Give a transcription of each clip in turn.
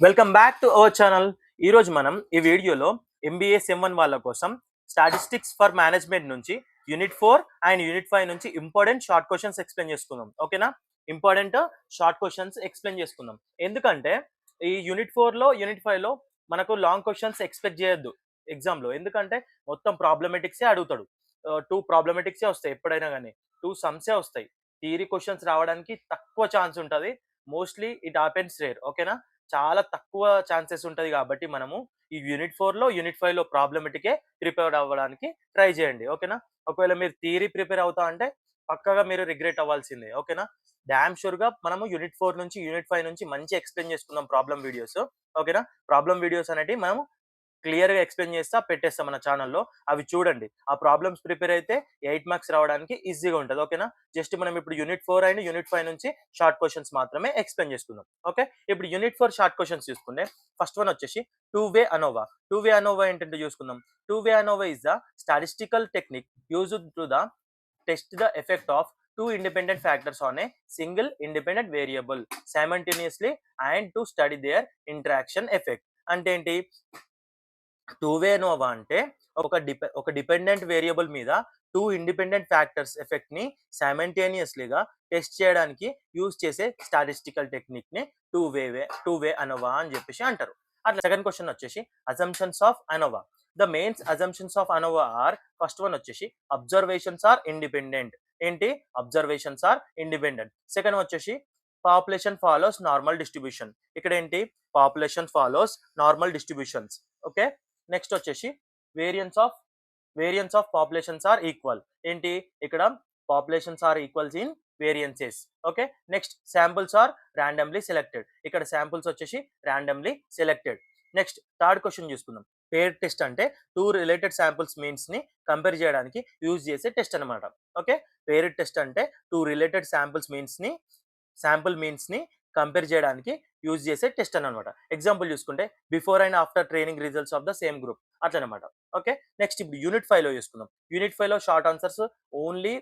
Welcome back to our channel. ఈరోజు మనం ఈ వీడియోలో ఎంబీఏ సెమ్ 1 వాళ్ళ కోసం స్టాటిస్టిక్స్ ఫర్ మేనేజ్మెంట్ నుంచి యూనిట్ 4 అండ్ యూనిట్ 5 నుంచి ఇంపార్టెంట్ షార్ట్ క్వశ్చన్స్ ఎక్స్ప్లెయిన్ చేసుకుందాం. ఓకేనా? ఇంపార్టెంట్ షార్ట్ క్వశ్చన్స్ ఎక్స్ప్లెయిన్ చేసుకుందాం. ఎందుకంటే ఈ యూనిట్ 4లో యూనిట్ 5లో మనకు లాంగ్ క్వశ్చన్స్ ఎక్స్పెక్ట్ చేయొద్దు ఎగ్జామ్లో. ఎందుకంటే మొత్తం ప్రాబ్లమెటిక్సే అడుగుతాడు. 2 ప్రాబ్లమెటిక్సే వస్తాయి ఎప్పుడైనా కానీ, 2 సమ్సే వస్తాయి. థియరీ క్వశ్చన్స్ రావడానికి తక్కువ ఛాన్స్ ఉంటుంది. Mostly it happens rare. ఓకేనా? చాలా తక్కువ ఛాన్సెస్ ఉంటది కాబట్టి మనము ఈ యూనిట్ 4లో యూనిట్ 5లో ప్రాబ్లమెటికే ప్రిపేర్ అవ్వడానికి ట్రై చేయండి. ఓకేనా? ఒకవేళ మీరు థియరీ ప్రిపేర్ అవుతా అంటే పక్కాగా మీరు రిగ్రెట్ అవ్వాల్సిందే. ఓకేనా? డామ్ షూర్‌గా మనము యూనిట్ 4 నుంచి యూనిట్ 5 నుంచి మంచి ఎక్స్‌ప్లెయిన్ చేసుకుందాం ప్రాబ్లమ్ వీడియోస్. ఓకేనా? ప్రాబ్లమ్ వీడియోస్ అనేటివి మనము క్లియర్‌గా ఎక్స్‌ప్లెయిన్ చేస్తా పెట్టేస్తాం మన ఛానెల్‌లో. అవి చూడండి. ఆ ప్రాబ్లమ్స్ ప్రిపేర్ అయితే 8 మార్క్స్ రావడానికి ఈజీగా ఉంటది. ఓకేనా? జస్ట్ మనం ఇప్పుడు యూనిట్ 4 అండ్ యూనిట్ 5 నుంచి షార్ట్ క్వెషన్స్ మాత్రమే ఎక్స్‌ప్లెయిన్ చేసుకుందాం. ఓకే? ఇప్పుడు యూనిట్ 4 షార్ట్ క్వెషన్స్ చూసుకుంటే ఫస్ట్ వన్ వచ్చేసి two way ANOVA. Two way ANOVA ఏంటంటే చూసుకుందాం. Two way ANOVA is the statistical technique used to the test the effect of two independent factors on a single independent variable simultaneously and to study their interaction effect. అంటే ఏంటి? Two way అనోవా అంటే ఒక dependent variable మీద 2 independent factors effect ని సైమల్టేనియస్లీగా test చేయడానికి use చేసే statistical technique ని టూ వే అనోవా అని చెప్పేసి అంటారు. అట్లా సెకండ్ క్వశ్చన్ వచ్చేసి assumptions of ANOVA. The mains assumptions of ANOVA are first one వచ్చేసి అబ్జర్వేషన్స్ ఆర్ ఇండిపెండెంట్. ఏంటి? Observations are independent. సెకండ్ వచ్చేసి పాపులేషన్ ఫాలోస్ నార్మల్ డిస్ట్రిబ్యూషన్. ఇక్కడ ఏంటి? Population follows normal distributions. Okay? Next వచ్చేసి variance of populations are equal. ఏంటి? ఇక్కడ populations are equals in variances. Okay? Next samples are randomly selected. ఇక్కడ samples వచ్చేసి randomly selected. Next third question చూసుకుందాం. Pair test అంటే 2 related samples means ని compare చేయడానికి use చేసే టెస్ట్ అనమాట. ఓకే? పేర్ టెస్ట్ అంటే 2 రిలేటెడ్ శాంపుల్ మీన్స్ ని కంపేర్ చేయడానికి యూజ్ చేసే టెస్ట్ అనమాట. ఎగ్జాంపుల్ చూసుకుంటే before and after training results of the same group అట్లనమాట. ఓకే? నెక్స్ట్ ఇప్పుడు యూనిట్ 5లో చూసుకుందాం. యూనిట్ 5లో షార్ట్ ఆన్సర్స్ ఓన్లీ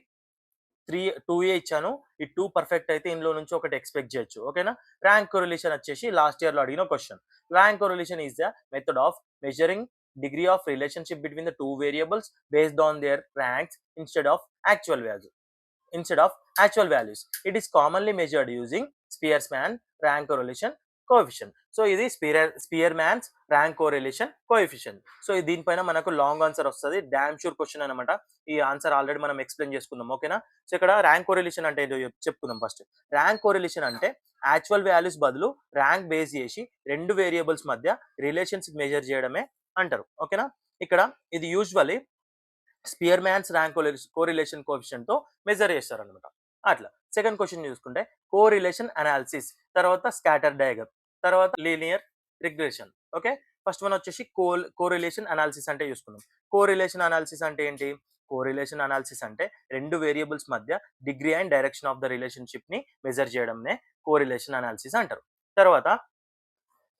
2 ఇచ్చాను. ఈ 2 పర్ఫెక్ట్ అయితే ఇందులో నుంచి ఒకటి ఎక్స్పెక్ట్ చేయొచ్చు. ఓకేనా? ర్యాంక్ కొరిలేషన్ వచ్చేసి లాస్ట్ ఇయర్ లో అడిగిన question. Rank correlation is the method of measuring degree of relationship between the 2 variables based on their ranks instead of actual values. It is commonly measured using Spearman rank correlation coefficient. So ఇది స్పియర్మాన్స్ rank correlation coefficient. So దీనిపైన మనకు long answer వస్తుంది. Damn sure question అనమాట. ఈ answer already మనం explain చేసుకుందాం. ఓకేనా? So ఇక్కడ ర్యాంక్ కోరిలేషన్ అంటే ఏంటో చెప్పుకుందాం ఫస్ట్. ర్యాంక్ కోరిలేషన్ అంటే యాక్చువల్ వాల్యూస్ బదులు ర్యాంక్ బేస్ చేసి 2 వేరియబుల్స్ మధ్య రిలేషన్స్ మెజర్ చేయడమే అంటారు. ఓకేనా? ఇక్కడ ఇది యూజువల్లీ స్పియర్మాన్స్ ర్యాంక్ కోరిలేషన్ కోఎఫిషియంట్ తో మెజర్ చేస్తారు అనమాట. అట్లా సెకండ్ క్వశ్చన్ చూసుకుంటే కోరిలేషన్ అనాలిసిస్, తర్వాత స్కాటర్ డయాగ్రమ్, తర్వాత linear regression. Okay? First one వచ్చేసి కోరిలేషన్ అనాలిసిస్ అంటే చూసుకుందాం. కోరిలేషన్ అనాలిసిస్ అంటే ఏంటి? కోరిలేషన్ అనాలిసిస్ అంటే 2 వేరియబుల్స్ మధ్య degree and direction of the relationship ని మెజర్ చేయడంనే కోరిలేషన్ అనాలిసిస్ అంటారు.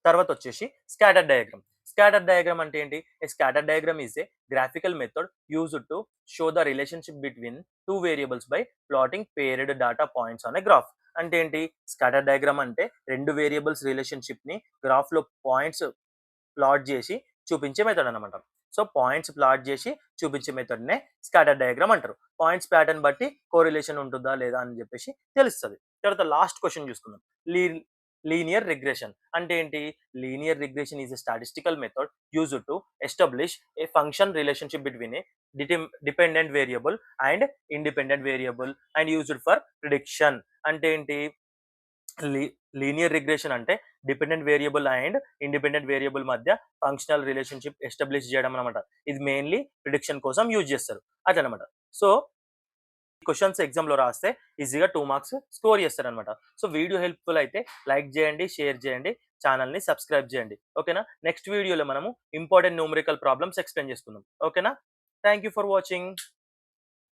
తర్వాత వచ్చేసి స్కాటర్ డయాగ్రమ్. స్కాటర్ డయాగ్రమ్ అంటే ఏంటి? A scatter diagram is a graphical method used to show the relationship between 2 variables by plotting paired data points on a graph. అంటే ఏంటి? Scatter diagram అంటే 2 variables relationship ని graph లో points plot చేసి చూపించే method అనమాట. సో పాయింట్స్ ప్లాట్ చేసి చూపించే మెథడ్ నే స్కాటర్ డయాగ్రమ్ అంటారు. పాయింట్స్ ప్యాటర్న్ బట్టి కోరిలేషన్ ఉంటుందా లేదా అని చెప్పేసి తెలుస్తుంది. తర్వాత లాస్ట్ క్వశ్చన్ చూసుకుందాం. లీనియర్ రిగ్రెషన్ అంటే ఏంటి? Linear regression is a statistical method used to establish A function relationship between a dependent variable and independent variable and used for prediction. అంటే ఏంటి? లీనియర్ రిగ్రెషన్ అంటే dependent variable and independent variable మధ్య functional relationship establish చేయడం అనమాట. ఇది mainly prediction కోసం use చేస్తారు అట్లనమాట. So questions exam లో రాస్తే ఈజీగా 2 మార్క్స్ స్కోర్ చేస్తారనమాట. సో వీడియో హెల్ప్ఫుల్ అయితే లైక్ చేయండి, షేర్ చేయండి, ఛానల్ ని సబ్స్క్రైబ్ చేయండి. ఓకేనా? నెక్స్ట్ వీడియోలో మనము ఇంపార్టెంట్ న్యూమరికల్ ప్రాబ్లమ్స్ ఎక్స్ప్లెయిన్ చేసుకుందాం. ఓకేనా? Thank you for watching.